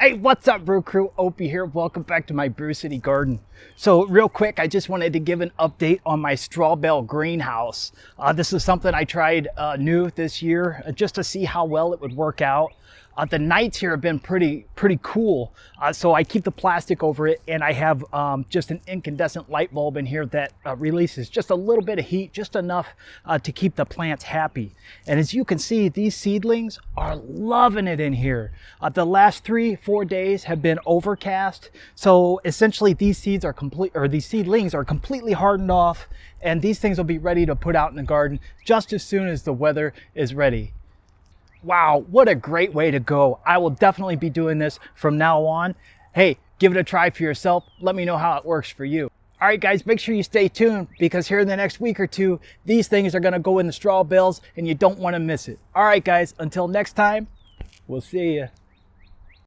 Hey, what's up, Brew Crew? Opie here. Welcome back to my Brew City Garden. So real quick, I just wanted to give an update on my straw bale greenhouse. This is something I tried new this year just to see how well it would work out. The nights here have been pretty cool, so I keep the plastic over it, and I have just an incandescent light bulb in here that releases just a little bit of heat, just enough to keep the plants happy. And as you can see, these seedlings are loving it in here. The last 3-4 days have been overcast, so essentially these seedlings are completely hardened off, and these things will be ready to put out in the garden just as soon as the weather is ready. Wow, what a great way to go. I will definitely be doing this from now on. Hey, give it a try for yourself. Let me know how it works for you. All right, guys, make sure you stay tuned because here in the next week or two, these things are going to go in the straw bales and you don't want to miss it. All right, guys, until next time, we'll see you.